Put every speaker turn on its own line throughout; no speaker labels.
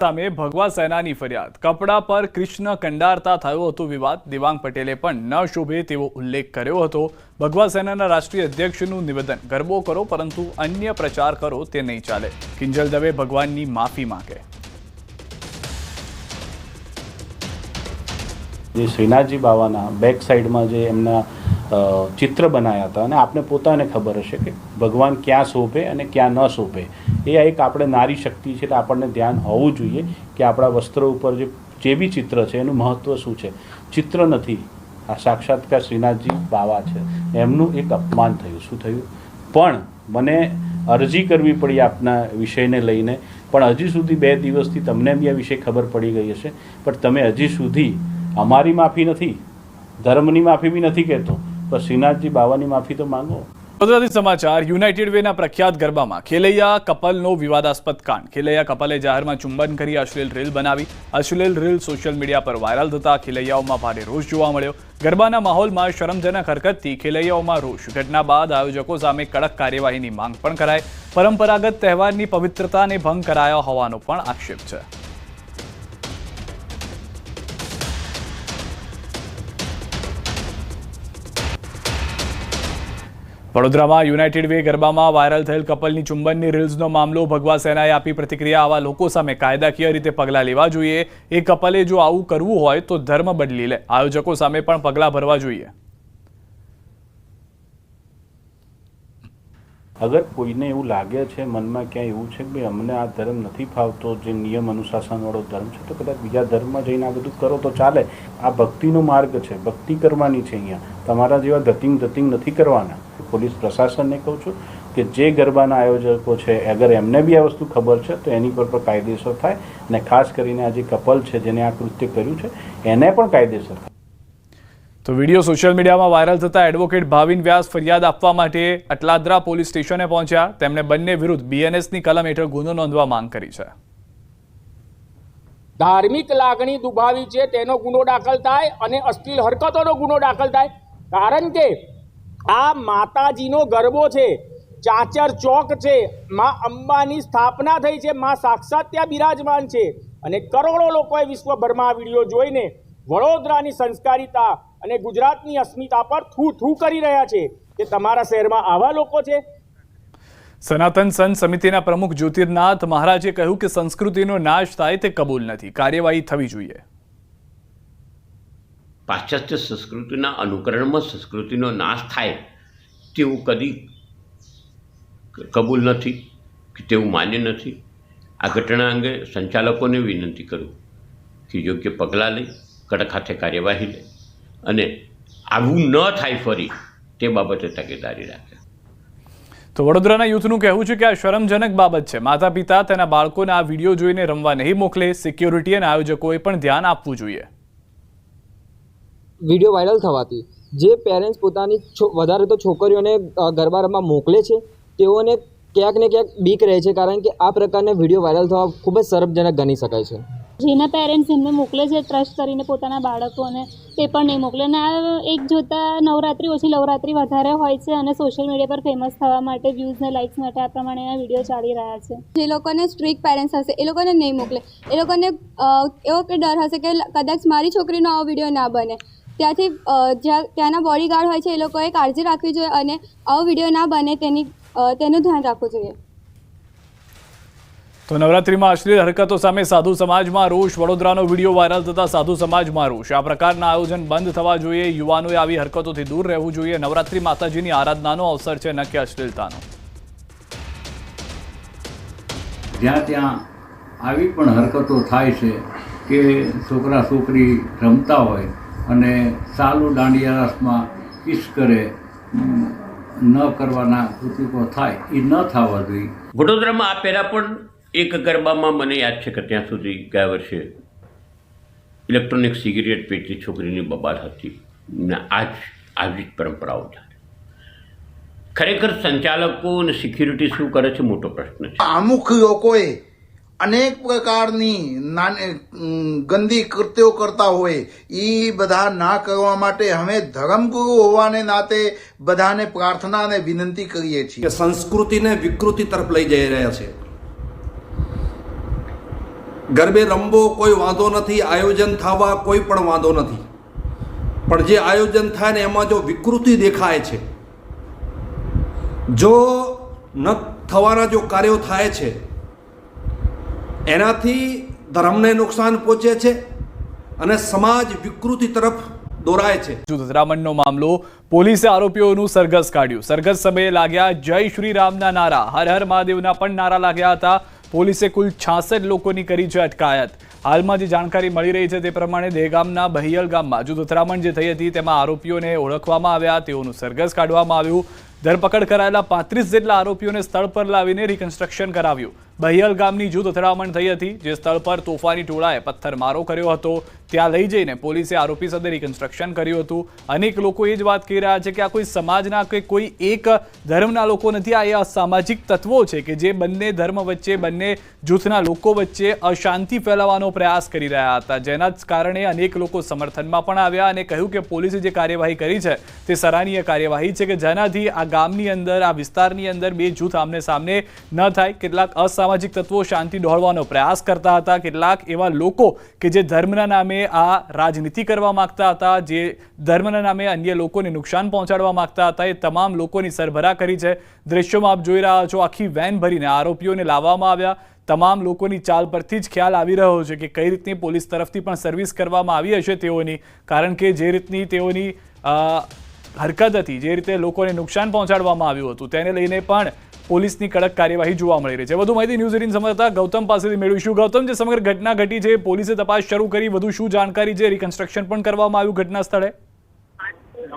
સામે ભગવા સેનાની ફરિયાદ કપડા પર કૃષ્ણ કંડારતા થયો હતો વિવાદ। દેવાંગ પટેલે પણ ન શોભે તેવો ઉલ્લેખ કર્યો હતો। ભગવા સેનાના રાષ્ટ્રીય અધ્યક્ષનું નિવેદન ગરબો કરો પરંતુ અન્ય પ્રચાર કરો તે નહીં ચાલે। કિંજલ દવે ભગવાનની માફી માંગે।
જે શ્રીનાથજી બાવાના બેક સાઈડમાં જે એમના ચિત્ર બનાવ્યા હતા અને આપને પોતાને ખબર હશે કે ભગવાન ક્યાં શોભે અને ક્યાં ન શોભે। એ એક આપણે નારી શક્તિ છે એટલે આપણને ધ્યાન હોવું જોઈએ કે આપણા વસ્ત્રો ઉપર જે બી ચિત્ર છે એનું મહત્ત્વ શું છે। ચિત્ર નથી, આ સાક્ષાત્કાર શ્રીનાથજી બાવા છે, એમનું એક અપમાન થયું। શું થયું? પણ મને અરજી કરવી પડી આપના વિષયને લઈને, પણ હજી સુધી 2 દિવસથી તમને બી આ વિષય ખબર પડી ગઈ હશે, પણ તમે હજી સુધી અમારી માફી નથી, ધર્મની માફી બી નથી કહેતો, પણ શ્રીનાથજી બાવાની માફી તો માંગો।
વડોદરાથી સમાચાર। યુનાઇટેડ વેના પ્રખ્યાત ગરબામાં ખેલૈયા કપલનો વિવાદાસ્પદ કાંડ। ખેલૈયા કપલે જાહેરમાં ચુંબન કરી અશ્લીલ રીલ બનાવી। અશ્લીલ રીલ સોશિયલ મીડિયા પર વાયરલ થતા ખેલૈયાઓમાં ભારે રોષ જોવા મળ્યો। ગરબાના માહોલમાં શરમજનક હરકતથી ખેલૈયાઓમાં રોષ। ઘટના બાદ આયોજકો સામે કડક કાર્યવાહીની માંગ પણ કરાઈ। પરંપરાગત તહેવારની પવિત્રતાને ભંગ કરાયો હોવાનો પણ આક્ષેપ છે। વડોદરામાં યુનાઇટેડ વે ગરબામાં વાયરલ થયેલ કપલની ચુંબનની રીલ્સનો મામલો। ભગવા સેનાએ આપી પ્રતિક્રિયા। આવા લોકો સામે કાયદાકીય રીતે પગલાં લેવા જોઈએ। એ કપલે જો આવું કરવું હોય તો ધર્મ બદલી લે। આયોજકો સામે પણ પગલાં ભરવા જોઈએ।
અગર કોઈને એવું લાગે છે મનમાં ક્યાંય એવું છે કે ભાઈ અમને આ ધર્મ નથી ફાવતો, જે નિયમ અનુશાસનવાળો ધર્મ છે, તો કદાચ બીજા ધર્મમાં જઈને આ બધું કરો તો ચાલે। આ ભક્તિનો માર્ગ છે, ભક્તિ કરવાની છે। અહીંયા તમારા જેવા ધતિંગ નથી કરવાના। પોલીસ પ્રશાસનને કહું છું કે જે ગરબાના આયોજકો છે અગર એમને બી આ વસ્તુ ખબર છે તો એની પર પણ કાયદેસર થાય, અને ખાસ કરીને આ જે કપલ છે જેને આ કૃત્ય કર્યું છે એને પણ કાયદેસર થાય।
તો વિડીયો સોશિયલ મીડિયામાં વાયરલ થતા એડવોકેટ ભાવિન વ્યાસ ફરિયાદ આપવા માટે અટલાદરા પોલીસ સ્ટેશને પહોંચ્યા। તેમણે બંને વિરુદ્ધ બીએનએસની કલમ હેઠળ ગુનો નોંધવા માંગ કરી છે।
ધાર્મિક લાગણી દુભાવી છે તેનો ગુનો દાખલ થાય અને અશ્લીલ હરકતોનો ગુનો દાખલ થાય। કારણ કે આ માતાજીનો ગરબો છે, ચાચર ચોક છે, માં અંબાની સ્થાપના થઈ છે, માં સાક્ષાત ત્યાં બિરાજમાન છે, અને કરોડો લોકોએ વિશ્વભરમાં વિડીયો જોઈને વડોદરાની સંસ્કારિતા અને ગુજરાતની અસ્મિતા પર થૂ કરી રહ્યા છે કે તમારા શહેરમાં આવા લોકો છે।
સનાતન સંત સમિતિના પ્રમુખ જ્યોતિર્નાથ મહારાજે કહ્યું કે સંસ્કૃતિનો નાશ થાય તે કબૂલ નથી, કાર્યવાહી થવી જોઈએ।
પાશ્ચાત્ય સંસ્કૃતિના અનુકરણમાં સંસ્કૃતિનો નાશ થાય તેવું કદી કબૂલ નથી કે તેવું માન્ય નથી। આ ઘટના અંગે સંચાલકોને વિનંતી કરું કે યોગ્ય પગલાં લઈ કડક હાથે કાર્યવાહી લે અને આવું ન થાય ફરી તે બાબતે તકેદારી રાખે।
તો વડોદરાના યુથનું કહેવું છે કે આ શરમજનક બાબત છે। માતા પિતા તેના બાળકોને આ વિડીયો જોઈને રમવા નહીં મોકલે। સિક્યોરિટી અને આયોજકોએ પણ ધ્યાન આપવું જોઈએ।
વિડીયો વાયરલ થવાથી જે પેરેન્ટ્સ પોતાની વધારે તો છોકરીઓને ગરબા રમવા મોકલે છે તેઓને ક્યાંક ને ક્યાંક બીક રહે છે, કારણ કે આ પ્રકારના વિડીયો વાયરલ થવા ખૂબ જ શરમજનક ગણી શકાય છે।
જેના પેરેન્ટ્સ એમને મોકલે છે ટ્રસ્ટ કરીને પોતાના બાળકોને, તે પણ નહીં મોકલે। અને આ એક જોતા નવરાત્રિ ઓછી લવરાત્રિ વધારે હોય છે અને સોશિયલ મીડિયા પર ફેમસ થવા માટે, વ્યૂઝ ને લાઇક્સ માટે આ પ્રમાણેના વિડીયો ચાલી રહ્યા છે।
જે લોકોને સ્ટ્રિક્ટ પેરેન્ટ્સ હશે એ લોકોને નહીં મોકલે। એ લોકોને એવો કે ડર હશે કે કદાચ મારી છોકરીનો આવો વિડીયો ના બને, ત્યાંથી ત્યાંના બોડીગાર્ડ હોય છે એ લોકોએ કાળજી રાખવી જોઈએ અને આવો વિડીયો ના બને તેનું ધ્યાન રાખવું જોઈએ।
તો નવરાત્રીમાં અશ્લીલ હરકતો સામે સાધુ સમાજમાં રોષ। વડોદરાનો વિડીયો વાયરલ થતા સાધુ સમાજમાં રોષ। આ પ્રકારના આયોજન બંધ થવા જોઈએ। યુવાનોએ આવી હરકતોથી દૂર રહેવું જોઈએ। નવરાત્રી માતાજીની આરાધનાનો અવસર છે, ન કે અશ્લીલતાનો।
જ્યાં ત્યાં આવી પણ હરકતો થાય છે કે છોકરા છોકરી રમતા હોય અને ચાલુ દાંડિયા રાસમાં કિસ કરે, ન કરવાના કૃતિકો થાય, એ ન થવા જોઈએ।
વડોદરામાં આ પહેલાં પણ એક ગરબામાં મને યાદ છે કે ત્યાં સુધી ગયા વર્ષે ઇલેક્ટ્રોનિક સિગરેટ પેટથી છોકરીની બબાલ હતી ને આવી જ પરંપરાઓ ચાલે। ખરેખર સંચાલકો અને સિક્યુરિટી શું કરે છે મોટો પ્રશ્ન છે।
અમુક લોકોએ અનેક પ્રકારની ગંદી કૃત્યો કરતા હોય, એ બધા ના કરવા માટે અમે ધર્મગુરુ હોવાને નાતે બધાને પ્રાર્થના અને વિનંતી કરીએ છીએ કે
સંસ્કૃતિને વિકૃતિ તરફ લઈ જઈ રહ્યા છે। ગરબે રમવો કોઈ વાંધો નથી, આયોજન થવા કોઈ પણ વાંધો નથી, પણ જે આયોજન થાય ને એમાં જો વિકૃતિ દેખાય છે, જો ન થવાના જો કાર્યો થાય છે, એનાથી ધર્મને નુકસાન પહોંચે છે અને સમાજ વિકૃતિ તરફ દોરાય છે.
અથડામણનો મામલો, પોલીસે આરોપીઓનું સરઘસ કાઢ્યું. સરઘસ સમયે લાગ્યા જય શ્રી રામના નારા, હર હર મહાદેવના પણ નારા લાગ્યા હતા. પોલીસે કુલ 66 લોકોની કરી છે અટકાયત. હાલમાં જે જાણકારી મળી રહી છે તે પ્રમાણે દહેગામના બહિયલ ગામમાં જૂથ અથડામણ જે થઈ હતી તેમાં આરોપીઓને ઓળખવામાં આવ્યા, તેઓનું સરઘસ કાઢવામાં આવ્યું. ધરપકડ કરાયેલા 35 જેટલા આરોપીઓને સ્થળ પર લાવીને રિકન્સ્ટ્રક્શન કરાવ્યું. બહિયલ ગામની જૂથ અથડામણ થઈ હતી, જે સ્થળ પર તોફાની ટોળાએ પથ્થરમારો કર્યો હતો. ત્યાં લઈ જઈને પોલીસે આરોપી સાથે રિકન્સ્ટ્રક્શન કર્યું હતું. અનેક લોકો એ જ વાત કહી રહ્યા છે કે આ કોઈ સમાજના કે કોઈ એક ધર્મના લોકો નથી, આ એ અસામાજિક તત્વો છે કે જે બંને ધર્મ વચ્ચે, બંને જૂથના લોકો વચ્ચે અશાંતિ ફેલાવવાનો પ્રયાસ કરી રહ્યા હતા, જેના જ કારણે અનેક લોકો સમર્થનમાં પણ આવ્યા અને કહ્યું કે પોલીસે જે કાર્યવાહી કરી છે તે સરાહનીય કાર્યવાહી છે કે જેનાથી આ ગામની અંદર, આ વિસ્તારની અંદર બે જૂથ આમને સામને ન થાય. કેટલાક અસામાજિક તત્વો શાંતિ ડહોળવાનો પ્રયાસ કરતા હતા, કેટલાક એવા લોકો કે જે ધર્મના નામે આ રાજનીતિ કરવા માંગતા હતા, જે ધર્મના નામે અન્ય લોકોને નુકસાન પહોંચાડવા માંગતા હતા, એ તમામ લોકોની સરભરા કરી છે. દ્રશ્યોમાં આપ જોઈ રહ્યા છો, આખી વેન ભરીને આરોપીઓને લાવવામાં આવ્યા. તમામ લોકોની ચાલ પરથી જ ખ્યાલ આવી રહ્યો છે કે કઈ રીતની પોલીસ તરફથી પણ સર્વિસ કરવામાં આવી હશે તેઓની, કારણ કે જે રીતની તેઓની હરકત હતી, જે રીતે લોકોને નુકસાન પહોંચાડવામાં આવ્યું હતું, તેને લઈને પણ પોલીસની કડક કાર્યવાહી જોવા મળી રહી છે. વધુ માહિતી ન્યૂઝ 18 સંવાદદાતા ગૌતમ પાસેથી મેળવીશું. ગૌતમ, જે સમગ્ર ઘટના ઘટી છે, પોલીસે તપાસ શરૂ કરી, વધુ શું જાણકારી છે? રિકન્સ્ટ્રક્શન પણ કરવામાં આવ્યું ઘટના સ્થળે?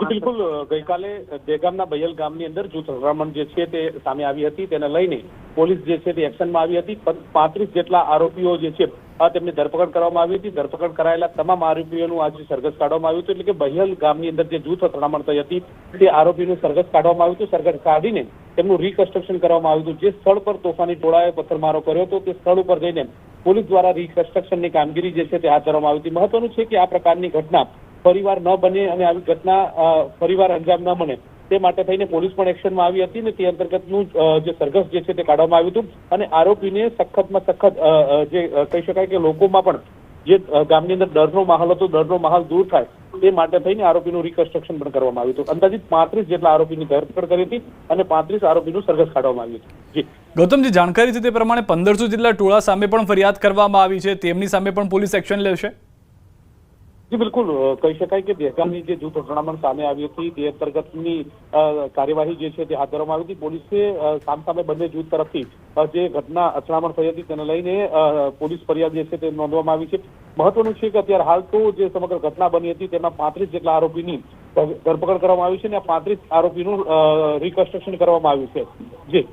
બિલકુલ, ગઈકાલે દહેગામના બહિયલ ગામની અંદર જૂથ અથડામણ જે છે તે સામે આવી હતી, તેને લઈને પોલીસ જે છે તે એક્શનમાં આવી હતી. 35 જેટલા આરોપીઓ જે છે તેમની ધરપકડ કરવામાં આવી હતી. ધરપકડ કરાયેલા તમામ આરોપીઓનું આજે સરઘસ કાઢવામાં આવ્યું હતું. એટલે કે બહિયલ ગામની અંદર જે જૂથ અથડામણ થઈ હતી તે આરોપીનું સરઘસ કાઢવામાં આવ્યું હતું. સરઘસ કાઢીને તેમનું રિકન્સ્ટ્રક્શન કરવામાં આવ્યું હતું. જે સ્થળ પર તોફાની ટોળાએ પથ્થરમારો કર્યો હતો તે સ્થળ ઉપર જઈને પોલીસ દ્વારા રિકન્સ્ટ્રક્શનની કામગીરી જે છે તે હાથ ધરવામાં આવી હતી. મહત્વનું છે કે આ પ્રકારની ઘટના ફરીવાર ન બને અને આવી ઘટના ફરીવાર અંજામ ન બને તે માટે થઈને પોલીસ પણ એક્શનમાં આવી હતી અને તે અંતર્ગતનું જે સરઘસ જે છે તે કાઢવામાં આવ્યું હતું અને આરોપીને સખતમાં સખત જે કહી શકાય કે લોકોમાં પણ જે ગામની અંદર ડરનો માહોલ હતો, ડરનો માહોલ દૂર થાય તે માટે થઈને આરોપીનું રિકન્સ્ટ્રક્શન પણ કરવામાં આવ્યું હતું. અંદાજિત 35 જેટલા આરોપીની ધરપકડ કરી હતી અને 35 આરોપીનું સરઘસ કાઢવામાં આવ્યું હતું. જી
ગૌતમ, જે જાણકારી છે તે પ્રમાણે 1500 જેટલા ટોળા સામે પણ ફરિયાદ કરવામાં આવી છે, તેમની સામે પણ પોલીસ એક્શન લેશે?
જી બિલકુલ, કહી શકાય કે દહેગામની જે જૂથ અથડામણ સામે આવી હતી તે અંતર્ગતની કાર્યવાહી જે છે તે હાથ ધરવામાં આવી હતી. પોલીસે સામસામે બંને જૂથ તરફથી જે ઘટના અથડામણ થઈ હતી તેને લઈને પોલીસ ફરિયાદ જે છે તે નોંધવામાં આવી છે. મહત્વનું છે કે અત્યારે હાલ તો જે સમગ્ર ઘટના બની હતી તેમાં 35 જેટલા આરોપીની ધરપકડ કરવામાં આવી છે અને આ 35 આરોપીનું રિકન્સ્ટ્રક્શન કરવામાં આવ્યું છે. જી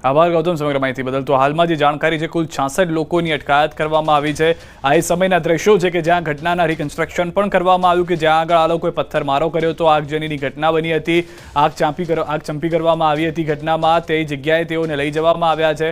આભાર ગૌતમ સમગ્ર માહિતી બદલ. તો હાલમાં જે જાણકારી છે, કુલ 66 લોકોની અટકાયત કરવામાં આવી છે. આ એ સમયના દ્રશ્યો છે કે જ્યાં ઘટનાના રિકન્સ્ટ્રક્શન પણ કરવામાં આવ્યું, કે જ્યાં આગળ આ લોકોએ પથ્થરમારો કર્યો હતો, આગજનીની ઘટના બની હતી, આગ ચંપી કરવામાં આવી હતી ઘટનામાં, તે જગ્યાએ તેઓને લઈ જવામાં આવ્યા છે.